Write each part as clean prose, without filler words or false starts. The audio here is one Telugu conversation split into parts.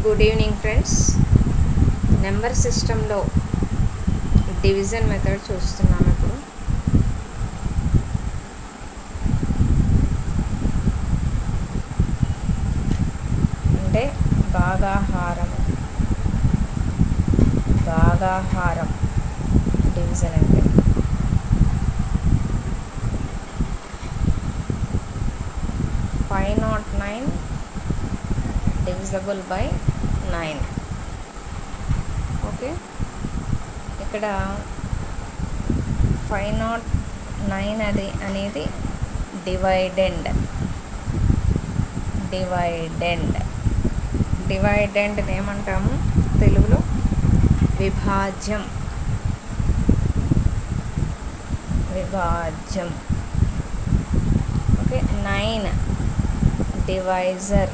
Good evening friends. నెంబర్ సిస్టంలో డివిజన్ మెథడ్ చూస్తున్నాం ఇప్పుడు. అంటే భాగాహారం డివిజన్ అంటే 509 divisible by 9. ఓకే, ఇక్కడ 509 అనేది డివైడెండ్ ఏమంటాము తెలుగులో? విభాజ్యం. Okay, 9 divisor.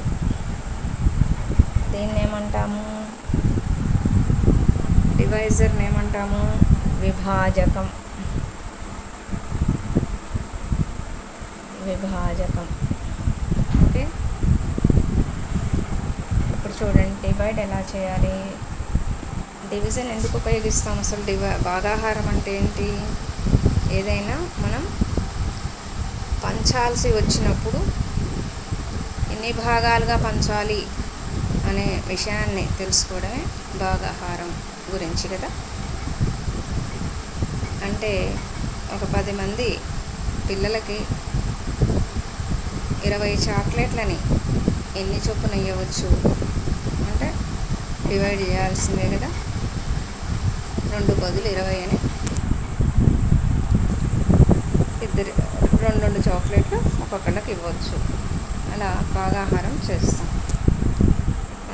దీన్ని ఏమంటాము? డివైజర్ని ఏమంటాము? విభాజకం. ఓకే, ఇప్పుడు చూడండి డివైడ్ ఎలా చేయాలి. డివిజన్ ఎందుకు ఉపయోగిస్తాం అసలు? భాగాహారం అంటే ఏంటి? ఏదైనా మనం పంచాల్సి వచ్చినప్పుడు ఎన్ని భాగాలుగా పంచాలి అనే విషయాన్ని తెలుసుకోవడమే భాగాహారం గురించి కదా. అంటే ఒక 10 మంది పిల్లలకి 20 చాక్లెట్లని ఎన్ని చొప్పున ఇవ్వచ్చు అంటే డివైడ్ చేయాల్సిందే కదా. 2 బదులు 20 అని ఇద్దరు 2 చాక్లెట్లు ఒక్కొక్కళ్ళకి ఇవ్వచ్చు. అలా భాగాహారం చేస్తాం.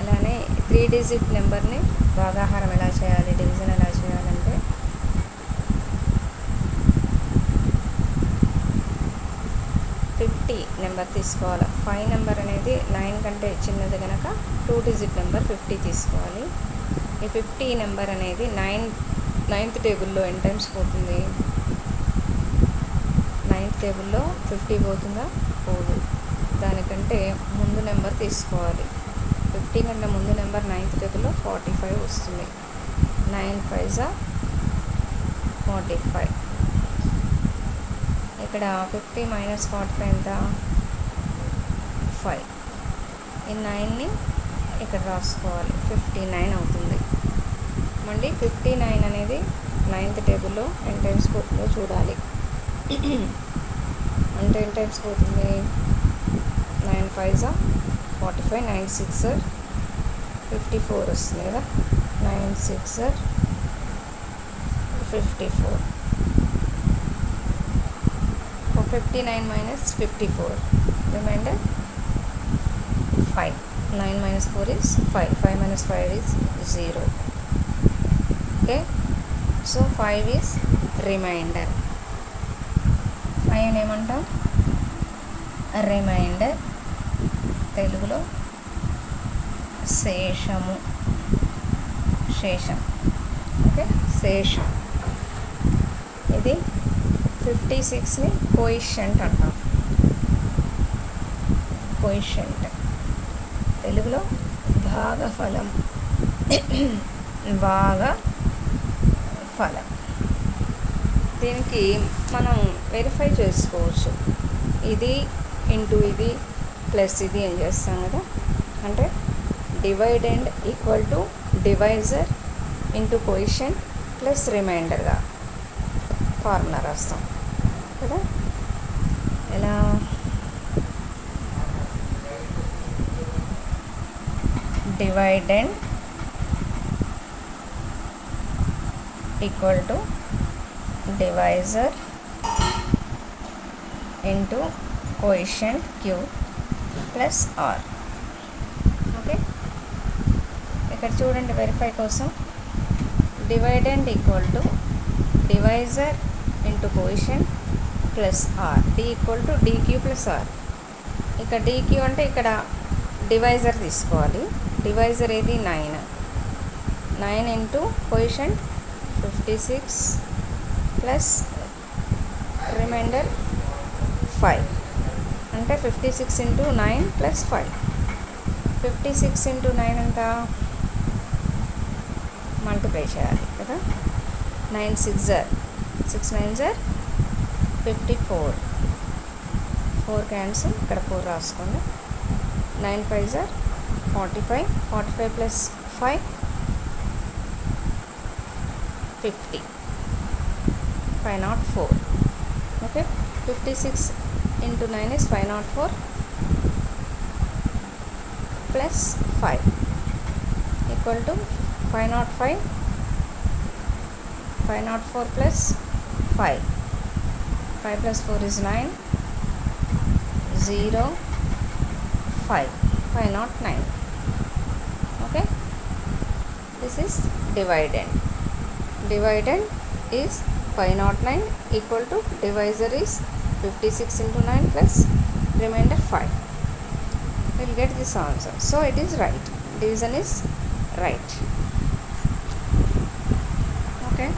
అలానే 3 డిజిట్ నెంబర్ని భాగాహారం ఎలా చేయాలి, డివిజన్ ఎలా చేయాలంటే 50 నెంబర్ తీసుకోవాలి. 5 నెంబర్ అనేది 9 కంటే చిన్నది కనుక 2 డిజిట్ నెంబర్ 50 తీసుకోవాలి. ఈ 50 నెంబర్ అనేది 9th టేబుల్లో ఎన్ టైమ్స్ పోతుంది? 9th టేబుల్లో 50 పోతుందా? పోదు. దానికంటే ముందు నెంబర్ తీసుకోవాలి. 50 కంటే ముందు నెంబర్ 9th టేబుల్లో 45 వస్తుంది. 9 5s 45. ఇక్కడ 50 మైనస్ 45 ఎంత? 5. ఈ 9ని ఇక్కడ రాసుకోవాలి. 59 అవుతుంది. మళ్ళీ 59 అనేది 9th టేబుల్లో ఎన్ టైమ్స్ పోతుందో చూడాలి. అంటే ఎన్ టైమ్స్ పోతుంది? 9 5s 45, 9 6s 54 వస్తుంది కదా. 9 6s 54. 59 minus 54, remainder 5. 9 minus 4 is 5. 5 minus 5 is 0. Okay, so 5 is remainder. 5 ఏమంటాం? రిమైండర్. తెలుగులో శేషం. ఓకే, శేషం. ఇది 56ని కోయిషెంట్ అంటాం. తెలుగులో భాగఫలం. దీనికి మనం వెరిఫై చేసుకోవచ్చు. ఇది ఇంటూ ఇది ప్లస్ ఇది ఏం చేస్తాం కదా. అంటే dividend equal to divisor into quotient plus రిమైండర్గా ఫార్ములా రాస్తాం కదా. ఎలా? Dividend equal to divisor into quotient Q plus R. Okay, ఇక్కడ చూడండి వెరిఫై కోసం. Dividend equal to divisor into quotient plus R. D equal to DQ plus R. ఇక్కడ డిక్యూ అంటే ఇక్కడ డివైజర్ తీసుకోవాలి. డివైజర్ ఏది? 9 ఇంటూ కోయిషెంట్ 56 ప్లస్ రిమైండర్ 5 అంటే 56 ఇంటూ 9 ప్లస్ 5. 56 into 9 ఎంత మల్టిప్లై చేయాలి కదా. 9 6 9 54, 4 క్యాన్సిల్, ఇక్కడ 4 రాసుకోండి. 9 5 45, 45 plus 5 50, 504. Okay, 56 into 9 is 504 plus 5 equal to 505, 504 plus 5, 5 plus 4 is 9, 0 5, 509. Okay, this is dividend is 509 equal to divisor is 56 into 9 plus remainder 5. We'll get this answer. So it is right, division is right. Okay.